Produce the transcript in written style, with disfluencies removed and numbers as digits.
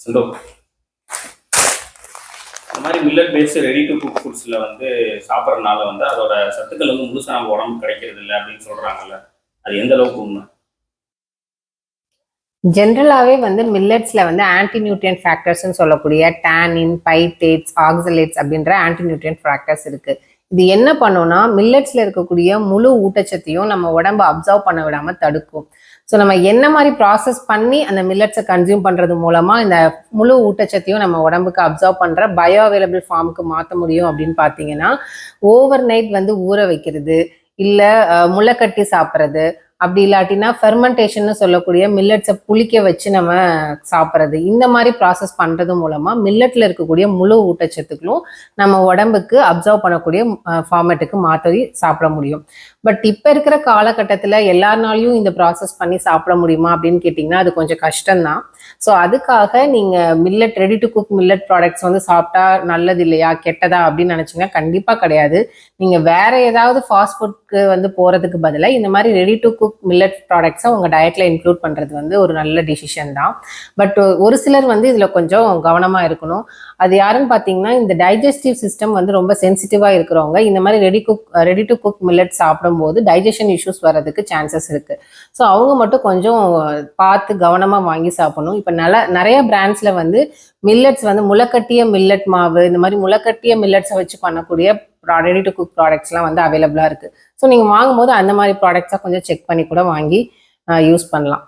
சந்தோ இந்த மாதிரி millet based ready to cook ஃபுட்ஸில் வந்து சாப்பிட்றதுனால வந்து அதோட சத்துக்கள் வந்து முழுசாக நம்ம உடம்பு கிடைக்கிறது இல்லை அப்படின்னு சொல்கிறாங்கல்ல, அது எந்த அளவுக்கு உண்மை? ஜென்ரலாகவே வந்து மில்லட்ஸில் வந்து ஆன்டி நியூட்ரியன்ட் ஃபேக்டர்ஸ்ன்னு சொல்லக்கூடிய டேனின், பைட்டேட்ஸ், ஆக்சலேட்ஸ் அப்படின்ற ஆன்டி நியூட்ரியன்ட் ஃபேக்டர்ஸ் இருக்குது. இது என்ன பண்ணுன்னா மில்லட்ஸில் இருக்கக்கூடிய முழு ஊட்டச்சத்தையும் நம்ம உடம்பு அப்சர்வ் பண்ண விடாமல் தடுக்கும். ஸோ நம்ம என்ன மாதிரி ப்ராசஸ் பண்ணி அந்த மில்லட்ஸை கன்சியூம் பண்ணுறது மூலமாக இந்த முழு ஊட்டச்சத்தையும் நம்ம உடம்புக்கு அப்சர்வ் பண்ணுற பயோ அவைலபிள் ஃபார்முக்கு மாற்ற முடியும் அப்படின்னு பார்த்தீங்கன்னா, ஓவர் நைட் வந்து ஊற வைக்கிறது, இல்லை முளைக்கட்டி சாப்பிட்றது, அப்படி இல்லாட்டினா ஃபெர்மெண்டேஷன் சொல்லக்கூடிய மில்லட்ஸை புளிக்க வச்சு நம்ம சாப்பிட்றது, இந்த மாதிரி ப்ராசஸ் பண்ணுறது மூலமாக மில்லட்டில் இருக்கக்கூடிய முழு ஊட்டச்சத்துக்களும் நம்ம உடம்புக்கு அப்சர்வ் பண்ணக்கூடிய ஃபார்மேட்டுக்கு மாற்றி சாப்பிட முடியும். பட் இப்போ இருக்கிற காலகட்டத்தில் எல்லாருனாலையும் இந்த ப்ராசஸ் பண்ணி சாப்பிட முடியுமா அப்படின்னு கேட்டிங்கன்னா அது கொஞ்சம் கஷ்டம்தான். ஸோ அதுக்காக நீங்கள் millet ready to cook millet products வந்து சாப்பிட்டா நல்லது இல்லையா, கெட்டதா அப்படின்னு நினச்சிங்கன்னா கண்டிப்பாக கிடையாது. நீங்கள் வேற ஏதாவது ஃபாஸ்ட் ஃபுட்க்கு வந்து போகிறதுக்கு பதிலாக இந்த மாதிரி ரெடி டு குக் மில்லட் ப்ராடக்ட்ஸை உங்கள் டயட்டில் இன்க்ளூட் பண்ணுறது வந்து ஒரு நல்ல டிசிஷன் தான். பட் ஒரு சிலர் வந்து இதில் கொஞ்சம் கவனமாக இருக்கணும். அது யாருன்னு பார்த்தீங்கன்னா, இந்த டைஜஸ்டிவ் சிஸ்டம் வந்து ரொம்ப சென்சிட்டிவாக இருக்கிறவங்க இந்த மாதிரி ரெடி டு குக் மில்லட் சாப்பிடும்போது டைஜஷன் இஷ்யூஸ் வர்றதுக்கு சான்சஸ் இருக்குது. ஸோ அவங்க மட்டும் கொஞ்சம் பார்த்து கவனமாக வாங்கி சாப்பிடணும். இப்போ நிறைய பிராண்ட்ஸில் வந்து மில்லட்ஸ் வந்து முளைக்கட்டிய மில்லட் மாவு, இந்த மாதிரி முளைக்கட்டிய மில்லட்ஸை வச்சு பண்ணக்கூடிய ரெடி டு குக் ப்ராடக்ட்ஸ்லாம் வந்து அவைலபிளாக இருக்குது. ஸோ நீங்கள் வாங்கும்போது அந்த மாதிரி ப்ராடக்ட்ஸாக கொஞ்சம் செக் பண்ணி கூட வாங்கி யூஸ் பண்ணலாம்.